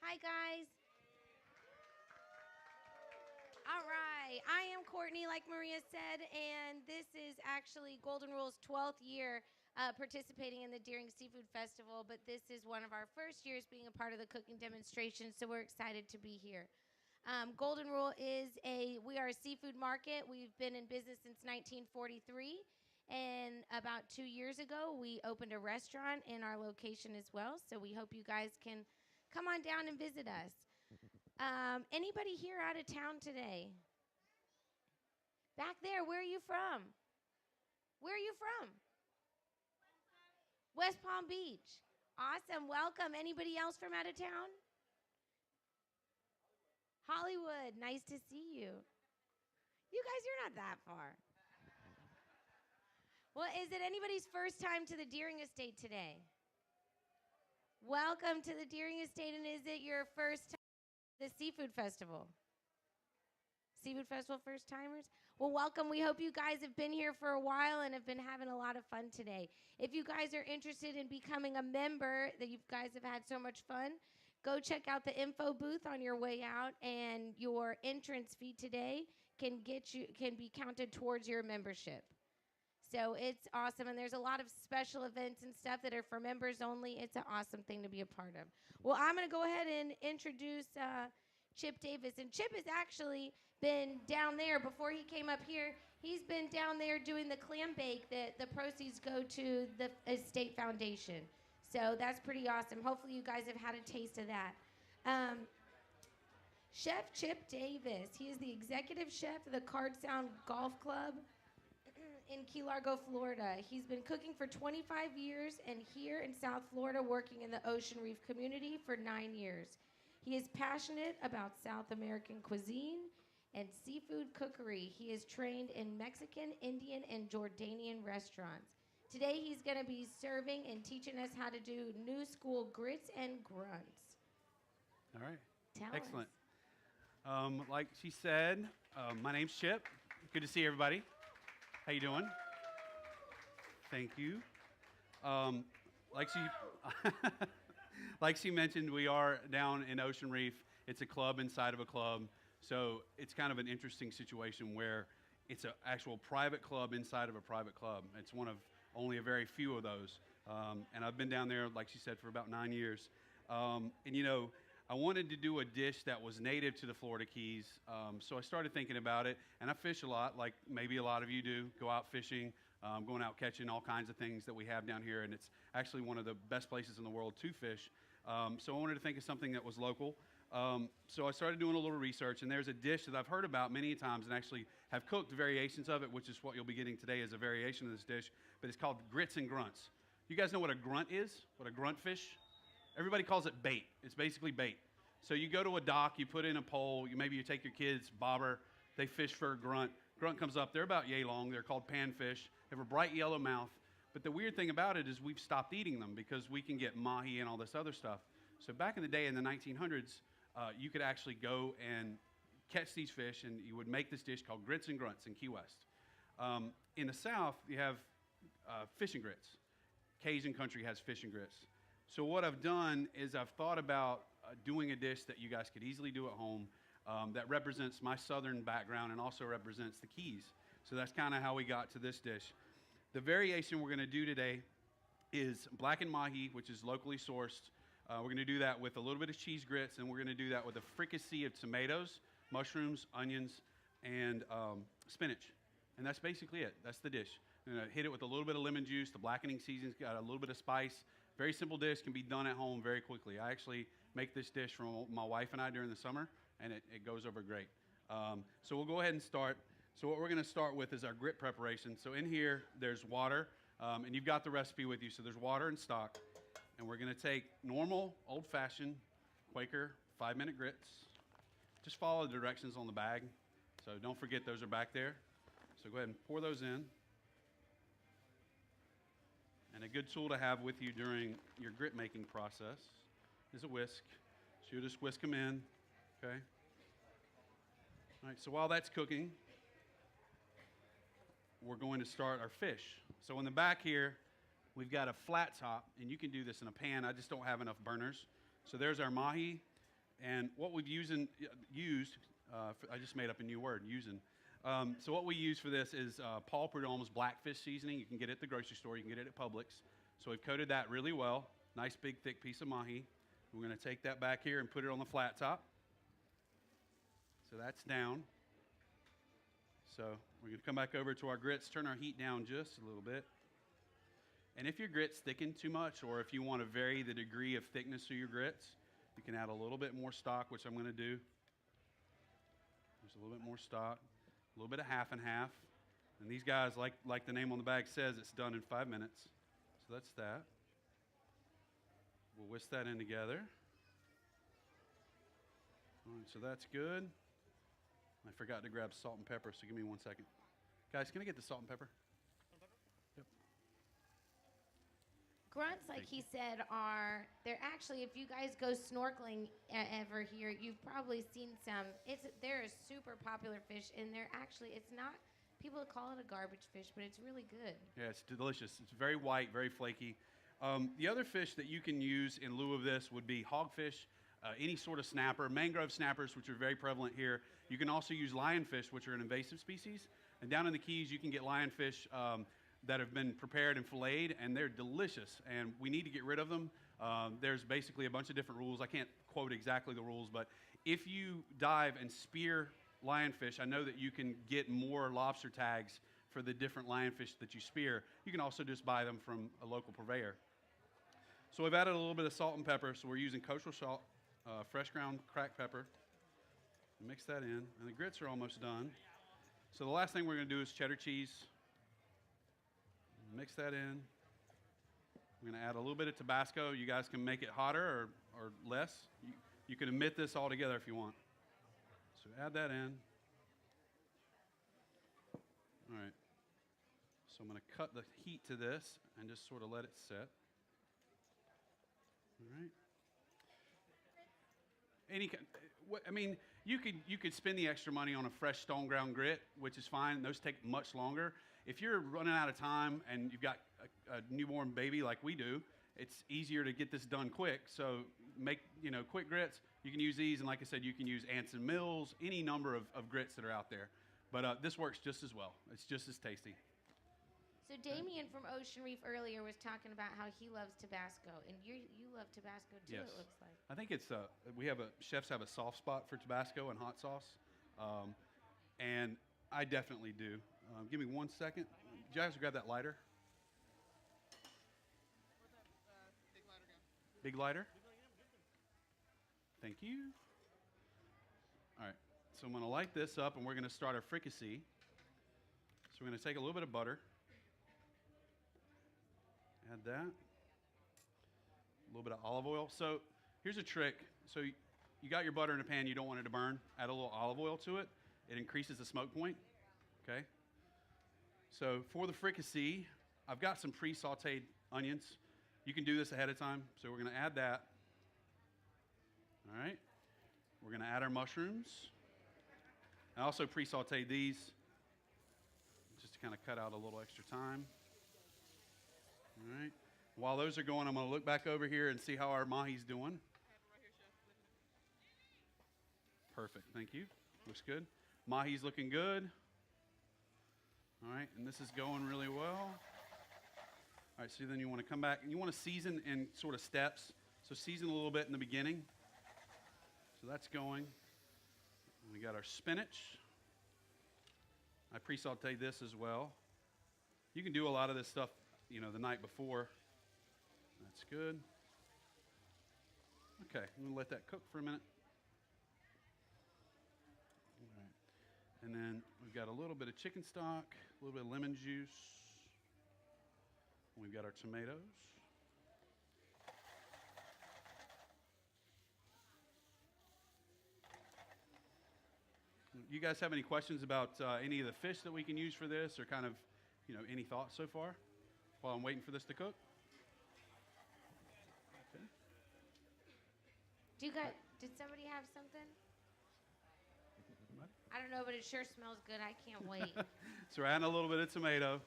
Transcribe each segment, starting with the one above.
Hi, guys. All right. I am Courtney, like Maria said, and this is actually Golden Rule's 12th year participating in the Deering Seafood Festival, but this is one of our first years being a part of the cooking demonstration, so we're excited to be here. Golden Rule we are a seafood market. We've been in business since 1943, and about 2 years ago, we opened a restaurant in our location as well, so we hope you guys can come on down and visit us. Anybody here out of town today? Back there, where are you from? Where are you from? West Palm Beach. Awesome, welcome. Anybody else from out of town? Hollywood, nice to see you. You guys, you're not that far. Well, is it anybody's first time to the Deering Estate today? Welcome to the Deering Estate, and is it your first time at the Seafood Festival? Seafood Festival first timers? Well, welcome. We hope you guys have been here for a while and have been having a lot of fun today. If you guys are interested in becoming a member, that you guys have had so much fun, go check out the info booth on your way out, and your entrance fee today can be counted towards your membership. So it's awesome, and there's a lot of special events and stuff that are for members only. It's an awesome thing to be a part of. Well, I'm going to go ahead and introduce Chip Davis, and Chip has actually been down there before he came up here. He's been down there doing the clambake that the proceeds go to the estate foundation. So that's pretty awesome. Hopefully you guys have had a taste of that. Chef Chip Davis, he is the executive chef of the Card Sound Golf Club in Key Largo, Florida. He's been cooking for 25 years and here in South Florida working in the Ocean Reef community for 9 years. He is passionate about South American cuisine and seafood cookery. He is trained in Mexican, Indian, and Jordanian restaurants. Today he's going to be serving and teaching us how to do new school grits and grunts. All right. Tell Excellent. us. Like she said, my name's Chip. Good to see everybody. How you doing? Thank you. Like she like she mentioned, we are down in Ocean Reef. It's a club inside of a club. So it's kind of an interesting situation where it's an actual private club inside of a private club. It's one of only a very few of those. And I've been down there, like she said, for about 9 years. I wanted to do a dish that was native to the Florida Keys, so I started thinking about it, and I fish a lot, like maybe a lot of you do, go out fishing, going out catching all kinds of things that we have down here, and it's actually one of the best places in the world to fish, so I wanted to think of something that was local. So I started doing a little research, and there's a dish that I've heard about many times and actually have cooked variations of it, which is what you'll be getting today as a variation of this dish, but it's called grits and grunts. You guys know what a grunt is? What a grunt fish? Everybody calls it bait. It's basically bait. So you go to a dock, you put in a pole, maybe you take your kids, bobber, they fish for a grunt. Grunt comes up, they're about yay long, they're called panfish, they have a bright yellow mouth. But the weird thing about it is we've stopped eating them because we can get mahi and all this other stuff. So back in the day in the 1900s, you could actually go and catch these fish and you would make this dish called grits and grunts in Key West. In the South, you have fish and grits. Cajun country has fish and grits. So what I've done is I've thought about doing a dish that you guys could easily do at home that represents my southern background and also represents the Keys. So that's kind of how we got to this dish. The variation we're going to do today is blackened mahi, which is locally sourced. We're going to do that with a little bit of cheese grits, and we're going to do that with a fricassee of tomatoes, mushrooms, onions, and spinach. And that's basically it. That's the dish. I'm going to hit it with a little bit of lemon juice. The blackening season's got a little bit of spice. Very simple dish, can be done at home very quickly. I actually make this dish for my wife and I during the summer, and it goes over great. So we'll go ahead and start. So what we're going to start with is our grit preparation. So in here, there's water, and you've got the recipe with you. So there's water and stock, and we're going to take normal, old-fashioned Quaker 5-minute grits. Just follow the directions on the bag. So don't forget those are back there. So go ahead and pour those in. And a good tool to have with you during your grit making process is a whisk. So you'll just whisk them in, okay? All right, so while that's cooking, we're going to start our fish. So in the back here, we've got a flat top, and you can do this in a pan. I just don't have enough burners. So there's our mahi. And what we've I just made up a new word, using. So what we use for this is Paul Prud'homme's blackfish seasoning. You can get it at the grocery store. You can get it at Publix. So we've coated that really well. Nice big thick piece of mahi. We're going to take that back here and put it on the flat top. So that's down. So we're going to come back over to our grits, turn our heat down just a little bit. And if your grits thicken too much, or if you want to vary the degree of thickness of your grits, you can add a little bit more stock, which I'm going to do. There's a little bit more stock, a little bit of half and half. And these guys, like the name on the bag says, it's done in 5 minutes. So that's that. We'll whisk that in together. All right, so that's good. I forgot to grab salt and pepper, so give me 1 second. Guys, can I get the salt and pepper? Yep. Grunts, like he said, they're actually, if you guys go snorkeling ever here, you've probably seen some. They're a super popular fish, and it's not, people call it a garbage fish, but it's really good. Yeah, it's delicious. It's very white, very flaky. The other fish that you can use in lieu of this would be hogfish, any sort of snapper, mangrove snappers, which are very prevalent here. You can also use lionfish, which are an invasive species. And down in the Keys, you can get lionfish that have been prepared and filleted, and they're delicious. And we need to get rid of them. There's basically a bunch of different rules. I can't quote exactly the rules, but if you dive and spear lionfish, I know that you can get more lobster tags for the different lionfish that you spear. You can also just buy them from a local purveyor. So we've added a little bit of salt and pepper. So we're using kosher salt, fresh ground cracked pepper. Mix that in, and the grits are almost done. So the last thing we're going to do is cheddar cheese. Mix that in. We're going to add a little bit of Tabasco. You guys can make it hotter or less. You can omit this all together if you want. So add that in. All right. So I'm going to cut the heat to this and just sort of let it set. All right. You could spend the extra money on a fresh stone ground grit, which is fine. Those take much longer. If you're running out of time and you've got a newborn baby like we do, it's easier to get this done quick. So make quick grits. You can use these, and like I said, you can use Anson Mills, any number of grits that are out there. But this works just as well. It's just as tasty. So Damian from Ocean Reef earlier was talking about how he loves Tabasco, and you love Tabasco too. Yes. It looks like. I think it's chefs have a soft spot for Tabasco and hot sauce, and I definitely do. Give me 1 second. Did you guys grab that lighter? Big lighter. Thank you. All right. So I'm going to light this up, and we're going to start our fricassee. So we're going to take a little bit of butter. Add that. A little bit of olive oil. So here's a trick. So you got your butter in a pan. You don't want it to burn. Add a little olive oil to it. It increases the smoke point. Okay. So for the fricassee, I've got some pre-sauteed onions. You can do this ahead of time. So we're going to add that. All right. We're going to add our mushrooms. I also pre-sauteed these just to kind of cut out a little extra time. All right. While those are going, I'm going to look back over here and see how our mahi's doing. Perfect. Thank you. Looks good. Mahi's looking good. All right. And this is going really well. All right. So then you want to come back and you want to season in sort of steps. So season a little bit in the beginning. So that's going. We got our spinach. I pre-sauteed this as well. You can do a lot of this stuff, the night before. That's good. Okay, I'm going to let that cook for a minute. All right. And then we've got a little bit of chicken stock, a little bit of lemon juice. We've got our tomatoes. You guys have any questions about any of the fish that we can use for this, or kind of, any thoughts so far while I'm waiting for this to cook? Okay. Did somebody have something? I don't know, but it sure smells good. I can't wait. So we're adding a little bit of tomato.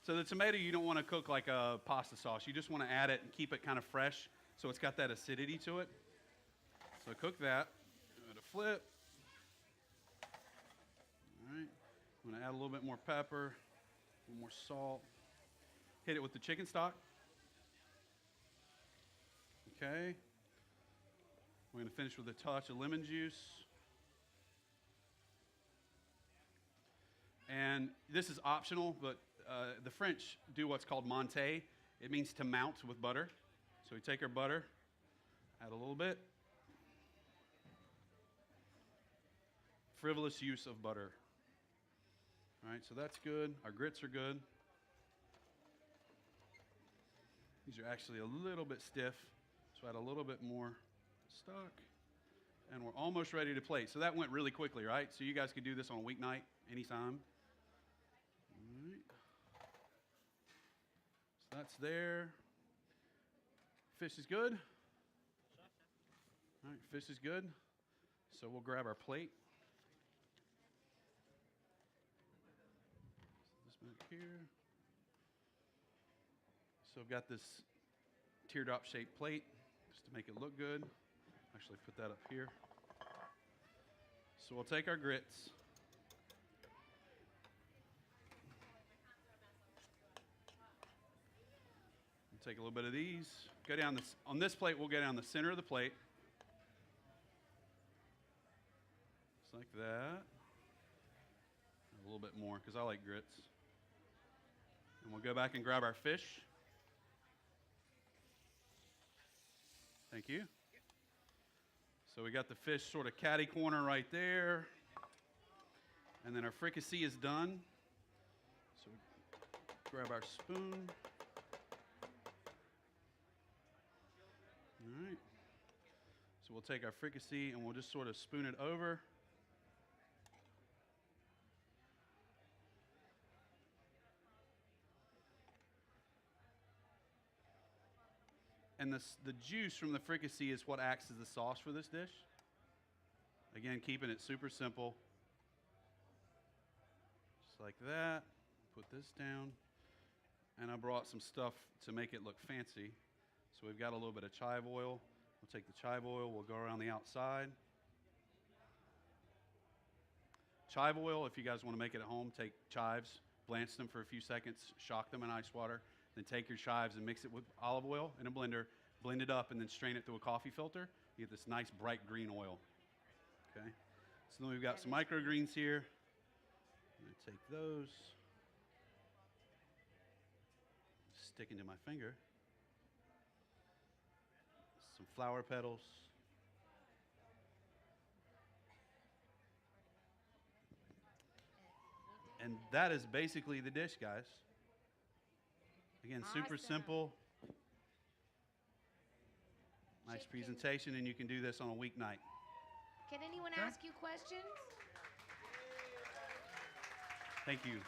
So the tomato you don't want to cook like a pasta sauce. You just want to add it and keep it kind of fresh so it's got that acidity to it. So cook that. Give it a flip. All right. I'm going to add a little bit more pepper, a little more salt. Hit it with the chicken stock. Okay. We're going to finish with a touch of lemon juice. And this is optional, but the French do what's called monter. It means to mount with butter. So we take our butter, add a little bit. Frivolous use of butter. All right, so that's good. Our grits are good. These are actually a little bit stiff, so add a little bit more stock. And we're almost ready to plate. So that went really quickly, right? So you guys could do this on a weeknight, anytime. All right. So that's there. Fish is good. All right, fish is good. So we'll grab our plate. This back here. So I've got this teardrop shaped plate just to make it look good. Actually put that up here. So we'll take our grits. We'll take a little bit of these. Go down this, on this plate, we'll go down the center of the plate. Just like that. A little bit more, because I like grits. And we'll go back and grab our fish. Thank you. So we got the fish sort of catty corner right there. And then our fricassee is done. So we grab our spoon. All right. So we'll take our fricassee and we'll just sort of spoon it over. And the juice from the fricassee is what acts as the sauce for this dish. Again, keeping it super simple. Just like that. Put this down. And I brought some stuff to make it look fancy. So we've got a little bit of chive oil. We'll take the chive oil, we'll go around the outside. Chive oil, if you guys want to make it at home, take chives, blanch them for a few seconds, shock them in ice water, then take your chives and mix it with olive oil in a blender, blend it up, and then strain it through a coffee filter. You get this nice bright green oil. Okay. So then we've got some microgreens here. I'm going to take those, stick into my finger. Some flower petals. And that is basically the dish, guys. Again, super simple. Nice presentation, and you can do this on a weeknight. Can anyone ask you questions? Thank you.